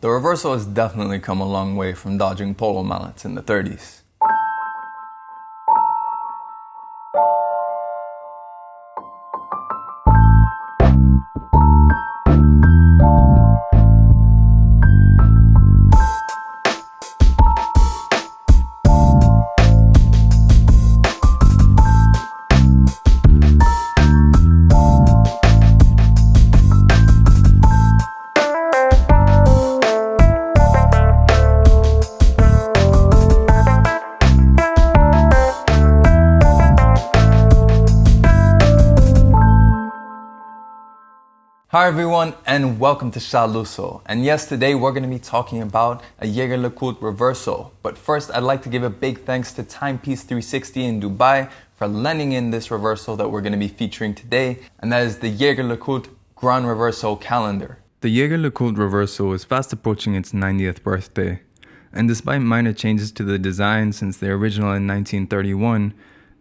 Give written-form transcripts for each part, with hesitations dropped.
The Reverso has definitely come a long way from dodging polo mallets in the 30s. Hi everyone and welcome to Shaluso. And yes, today we're going to be talking about a Jaeger LeCoultre Reverso. But first, I'd like to give a big thanks to Timepiece 360 in Dubai for lending in this Reverso that we're going to be featuring today. And that is the Jaeger LeCoultre Grande Reverso Calendar. The Jaeger LeCoultre Reverso is fast approaching its 90th birthday. And despite minor changes to the design since the original in 1931,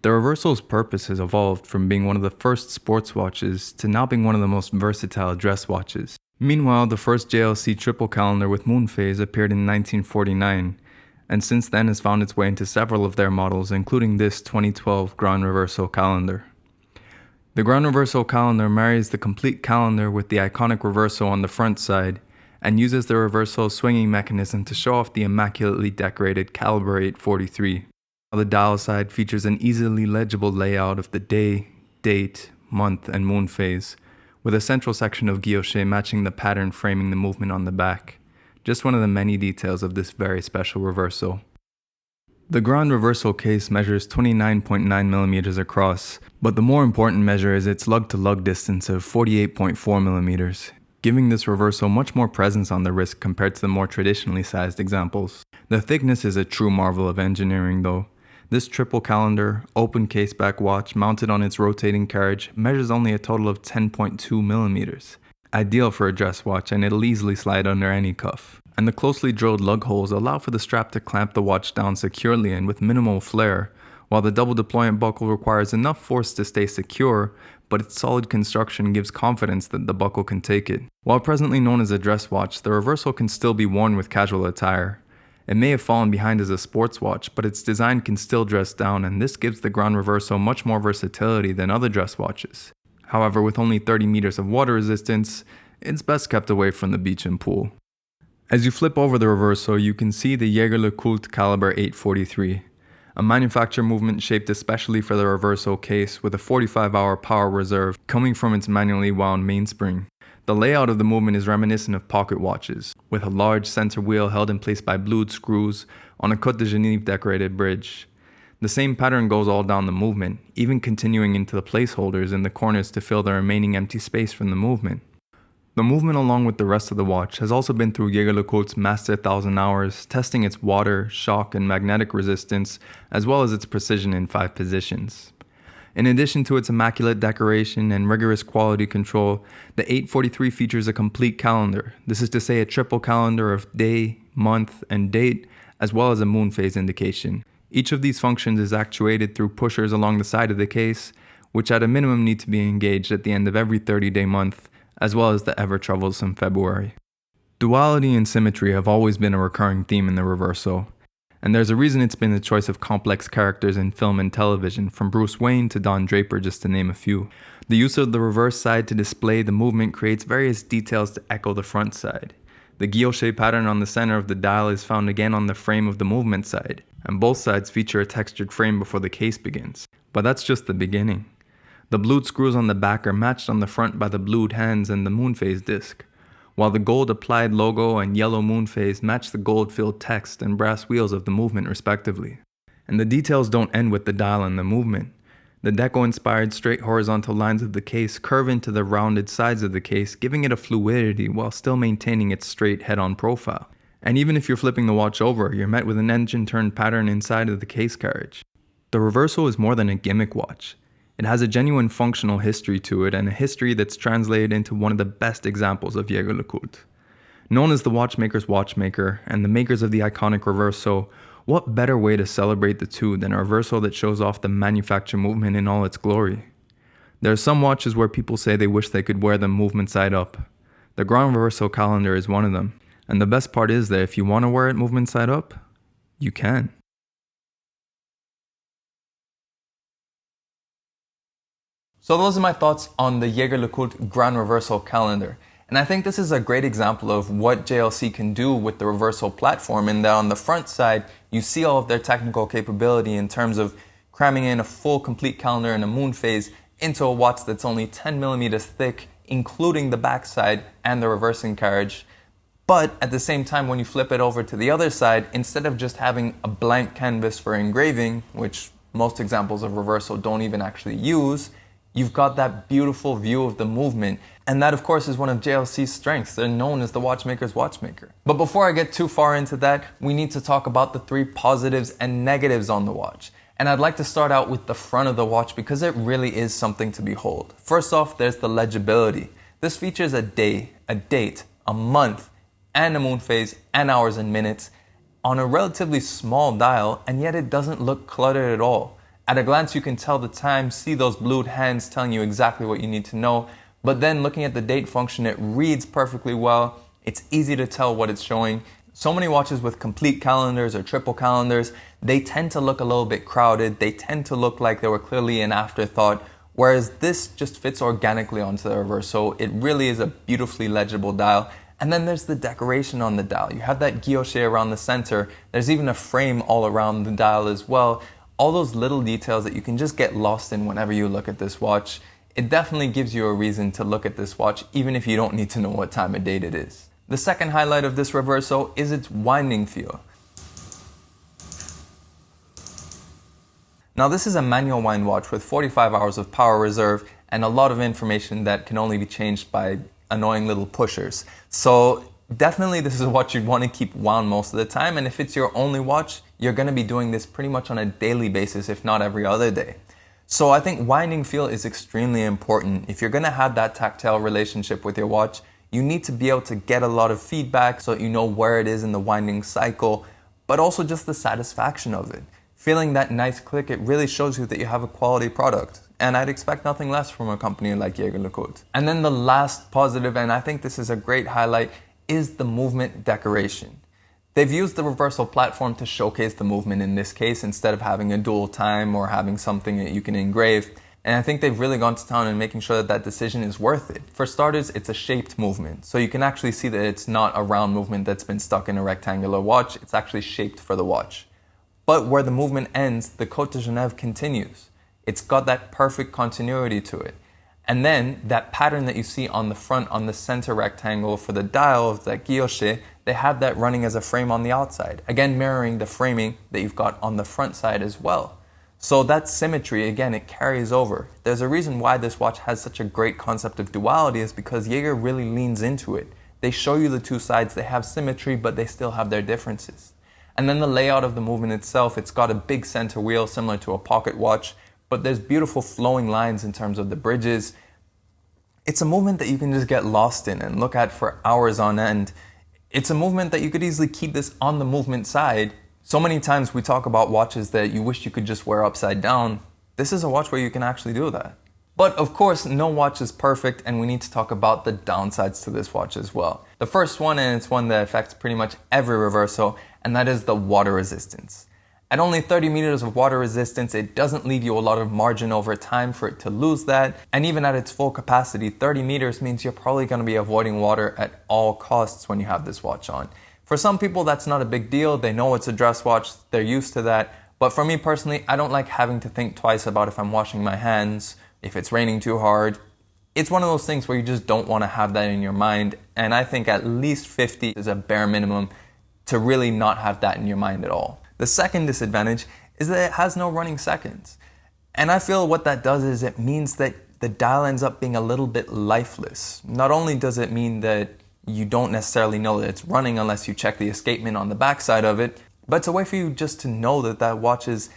the Reverso's purpose has evolved from being one of the first sports watches to now being one of the most versatile dress watches. Meanwhile, the first JLC triple calendar with Moonphase appeared in 1949, and since then has found its way into several of their models, including this 2012 Grande Reverso calendar. The Grande Reverso calendar marries the complete calendar with the iconic Reverso on the front side, and uses the Reverso's swinging mechanism to show off the immaculately decorated Calibre 843. The dial side features an easily legible layout of the day, date, month, and moon phase, with a central section of guilloche matching the pattern framing the movement on the back. Just one of the many details of this very special Reverso. The Grande Reverso case measures 29.9mm across, but the more important measure is its lug-to-lug distance of 48.4mm, giving this Reverso much more presence on the wrist compared to the more traditionally sized examples. The thickness is a true marvel of engineering though. This triple calendar, open caseback watch mounted on its rotating carriage measures only a total of 10.2mm. Ideal for a dress watch, and it'll easily slide under any cuff. And the closely drilled lug holes allow for the strap to clamp the watch down securely and with minimal flare, while the double deployment buckle requires enough force to stay secure, but its solid construction gives confidence that the buckle can take it. While presently known as a dress watch, the Reverso can still be worn with casual attire. It may have fallen behind as a sports watch, but its design can still dress down, and this gives the Grande Reverso much more versatility than other dress watches. However, with only 30 meters of water resistance, it's best kept away from the beach and pool. As you flip over the Reverso, you can see the Jaeger LeCoultre Calibre 843, a manufacture movement shaped especially for the Reverso case with a 45-hour power reserve coming from its manually wound mainspring. The layout of the movement is reminiscent of pocket watches, with a large center wheel held in place by blued screws on a Côte de Genève decorated bridge. The same pattern goes all down the movement, even continuing into the placeholders in the corners to fill the remaining empty space from the movement. The movement, along with the rest of the watch, has also been through Jaeger LeCoultre's Master 1000 hours, testing its water, shock, and magnetic resistance, as well as its precision in 5 positions. In addition to its immaculate decoration and rigorous quality control, the 843 features a complete calendar. This is to say a triple calendar of day, month, and date, as well as a moon phase indication. Each of these functions is actuated through pushers along the side of the case, which at a minimum need to be engaged at the end of every 30-day month, as well as the ever-troublesome February. Duality and symmetry have always been a recurring theme in the Reverso, and there's a reason it's been the choice of complex characters in film and television, from Bruce Wayne to Don Draper, just to name a few. The use of the reverse side to display the movement creates various details to echo the front side. The guilloche pattern on the center of the dial is found again on the frame of the movement side, and both sides feature a textured frame before the case begins. But that's just the beginning. The blued screws on the back are matched on the front by the blued hands and the moonphase disc, while the gold applied logo and yellow moonphase match the gold-filled text and brass wheels of the movement respectively. And the details don't end with the dial and the movement. The deco-inspired straight horizontal lines of the case curve into the rounded sides of the case, giving it a fluidity while still maintaining its straight head-on profile. And even if you're flipping the watch over, you're met with an engine-turned pattern inside of the case carriage. The Reverso is more than a gimmick watch. It has a genuine functional history to it, and a history that's translated into one of the best examples of Jaeger LeCoultre. Known as the watchmaker's watchmaker and the makers of the iconic Reverso, what better way to celebrate the two than a Reverso that shows off the manufacture movement in all its glory? There are some watches where people say they wish they could wear them movement side up. The Grande Reverso Calendar is one of them, And the best part is that if you want to wear it movement side up, you can. So those are my thoughts on the Jaeger LeCoultre Grande Reverso calendar. And I think this is a great example of what JLC can do with the Reverso platform, in that on the front side, you see all of their technical capability in terms of cramming in a full complete calendar and a Moonphase into a watch that's only 10 millimeters thick, including the backside and the reversing carriage. But at the same time, when you flip it over to the other side, instead of just having a blank canvas for engraving, which most examples of Reverso don't even actually use, you've got that beautiful view of the movement. And that, of course, is one of JLC's strengths. They're known as the watchmaker's watchmaker. But before I get too far into that, we need to talk about the 3 positives and negatives on the watch. And I'd like to start out with the front of the watch because it really is something to behold. First off, there's the legibility. This features a day, a date, a month, and a Moonphase, and hours and minutes on a relatively small dial, and yet it doesn't look cluttered at all. At a glance, you can tell the time, see those blued hands telling you exactly what you need to know. But then looking at the date function, it reads perfectly well. It's easy to tell what it's showing. So many watches with complete calendars or triple calendars, they tend to look a little bit crowded. They tend to look like they were clearly an afterthought, whereas this just fits organically onto the Reverso. It really is a beautifully legible dial. And then there's the decoration on the dial. You have that guilloche around the center. There's even a frame all around the dial as well. All those little details that you can just get lost in whenever you look at this watch. It definitely gives you a reason to look at this watch, even if you don't need to know what time of date it is. The second highlight of this Reverso is its winding feel. Now this is a manual wind watch with 45 hours of power reserve and a lot of information that can only be changed by annoying little pushers. So definitely this is a watch you'd want to keep wound most of the time, and if it's your only watch, you're going to be doing this pretty much on a daily basis, if not every other day. So I think winding feel is extremely important. If you're going to have that tactile relationship with your watch, you need to be able to get a lot of feedback so that you know where it is in the winding cycle, but also just the satisfaction of it. Feeling that nice click, it really shows you that you have a quality product. And I'd expect nothing less from a company like Jaeger LeCoultre. And then the last positive, and I think this is a great highlight, is the movement decoration. They've used the Reverso platform to showcase the movement in this case, instead of having a dual time or having something that you can engrave. And I think they've really gone to town in making sure that that decision is worth it. For starters, it's a shaped movement. So you can actually see that it's not a round movement that's been stuck in a rectangular watch. It's actually shaped for the watch. But where the movement ends, the Côte de Genève continues. It's got that perfect continuity to it. And then that pattern that you see on the front, on the center rectangle for the dial of that guilloche, they have that running as a frame on the outside. Again, mirroring the framing that you've got on the front side as well. So that symmetry, again, it carries over. There's a reason why this watch has such a great concept of duality, is because Jaeger really leans into it. They show you the two sides, they have symmetry, but they still have their differences. And then the layout of the movement itself, it's got a big center wheel similar to a pocket watch, but there's beautiful flowing lines in terms of the bridges. It's a movement that you can just get lost in and look at for hours on end. It's a movement that you could easily keep this on the movement side. So many times we talk about watches that you wish you could just wear upside down. This is a watch where you can actually do that. But of course, no watch is perfect, and we need to talk about the downsides to this watch as well. The first one, and it's one that affects pretty much every Reverso, and that is the water resistance. At only 30 meters of water resistance, it doesn't leave you a lot of margin over time for it to lose that. And even at its full capacity, 30 meters means you're probably going to be avoiding water at all costs when you have this watch on. For some people, that's not a big deal. They know it's a dress watch. They're used to that. But for me personally, I don't like having to think twice about if I'm washing my hands, if it's raining too hard. It's one of those things where you just don't want to have that in your mind. And I think at least 50 is a bare minimum to really not have that in your mind at all. The second disadvantage is that it has no running seconds. And I feel what that does is it means that the dial ends up being a little bit lifeless. Not only does it mean that you don't necessarily know that it's running unless you check the escapement on the backside of it, but it's a way for you just to know that that watch is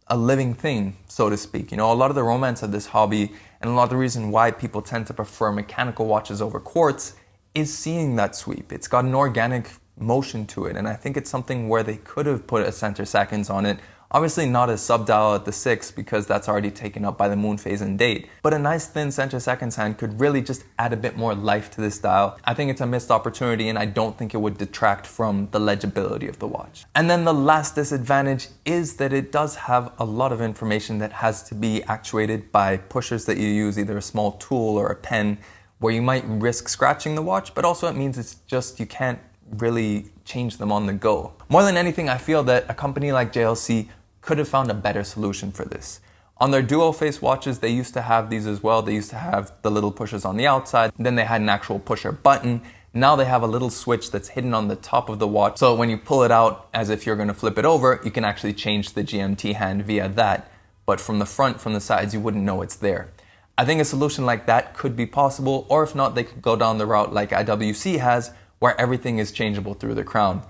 a living thing, so to speak. You know, a lot of the romance of this hobby and a lot of the reason why people tend to prefer mechanical watches over quartz is seeing that sweep. It's got an organic motion to it, and I think it's something where they could have put a center seconds on it Obviously not a sub-dial at the 6 because that's already taken up by the Moonphase and date, but a nice thin center seconds hand could really just add a bit more life to this dial. I think it's a missed opportunity and I don't think it would detract from the legibility of the watch. And then the last disadvantage is that it does have a lot of information that has to be actuated by pushers that you use, either a small tool or a pen, where you might risk scratching the watch, but also it means it's just you can't really change them on the go. More than anything, I feel that a company like JLC could have found a better solution for this. On their dual face watches, they used to have these as well. They used to have the little pushers on the outside. Then they had an actual pusher button. Now they have a little switch that's hidden on the top of the watch. So when you pull it out as if you're gonna flip it over, you can actually change the GMT hand via that. But from the front, from the sides, you wouldn't know it's there. I think a solution like that could be possible, or if not, they could go down the route like IWC has, where everything is changeable through the crown.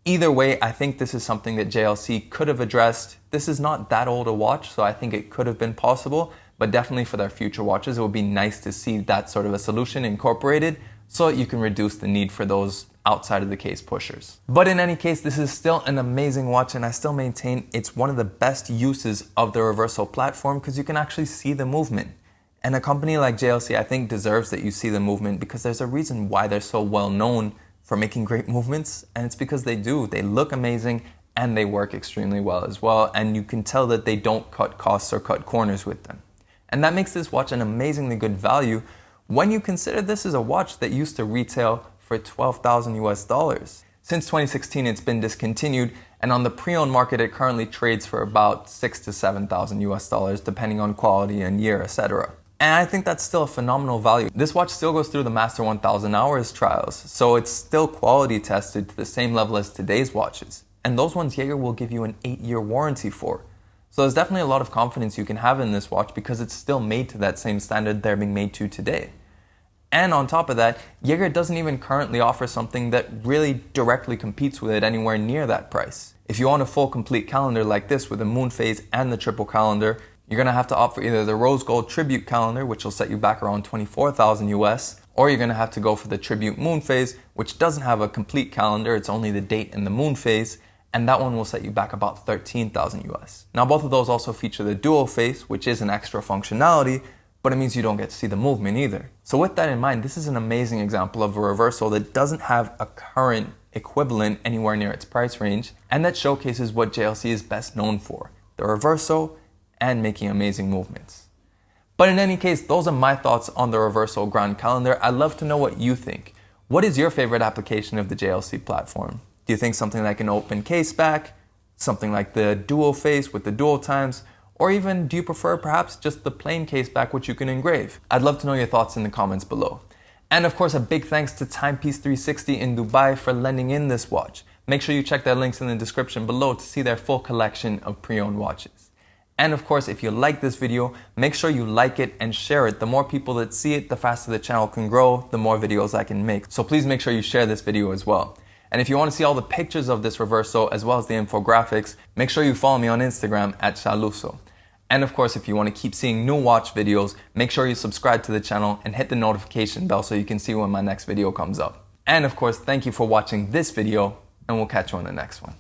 Either way, I think this is something that JLC could have addressed. This is not that old a watch, so I think it could have been possible, but definitely for their future watches, it would be nice to see that sort of a solution incorporated so you can reduce the need for those outside of the case pushers. But in any case, this is still an amazing watch and I still maintain it's one of the best uses of the Reverso platform because you can actually see the movement. And a company like JLC, I think, deserves that you see the movement because there's a reason why they're so well known for making great movements, and it's because they do. They look amazing and they work extremely well as well, and you can tell that they don't cut costs or cut corners with them. And that makes this watch an amazingly good value when you consider this is a watch that used to retail for $12,000 US. Since 2016, it's been discontinued, and on the pre-owned market, it currently trades for about $6,000 to $7,000 US, depending on quality and year, etc. And I think that's still a phenomenal value. This watch still goes through the Master 1000 Hours trials, so it's still quality tested to the same level as today's watches. And those ones Jaeger will give you an 8-year warranty for. So there's definitely a lot of confidence you can have in this watch because it's still made to that same standard they're being made to today. And on top of that, Jaeger doesn't even currently offer something that really directly competes with it anywhere near that price. If you want a full complete calendar like this with the Moonphase and the triple calendar, you're going to have to opt for either the rose gold tribute calendar, which will set you back around $24,000 US, or you're going to have to go for the tribute Moonphase, which doesn't have a complete calendar, it's only the date and the Moonphase, and that one will set you back about $13,000 US. Now both of those also feature the dual face, which is an extra functionality, but it means you don't get to see the movement either. So with that in mind, this is an amazing example of a Reverso that doesn't have a current equivalent anywhere near its price range, and that showcases what JLC is best known for, the Reverso and making amazing movements. But in any case, those are my thoughts on the Reverso Grande Calendar. I'd love to know what you think. What is your favorite application of the JLC platform? Do you think something like an open caseback, something like the dual face with the dual times, or even do you prefer perhaps just the plain caseback which you can engrave? I'd love to know your thoughts in the comments below. And of course, a big thanks to Timepiece 360 in Dubai for lending in this watch. Make sure you check their links in the description below to see their full collection of pre-owned watches. And of course, if you like this video, make sure you like it and share it. The more people that see it, the faster the channel can grow, the more videos I can make. So please make sure you share this video as well. And if you want to see all the pictures of this Reverso as well as the infographics, make sure you follow me on Instagram at Shaluso. And of course, if you want to keep seeing new watch videos, make sure you subscribe to the channel and hit the notification bell so you can see when my next video comes up. And of course, thank you for watching this video, and we'll catch you on the next one.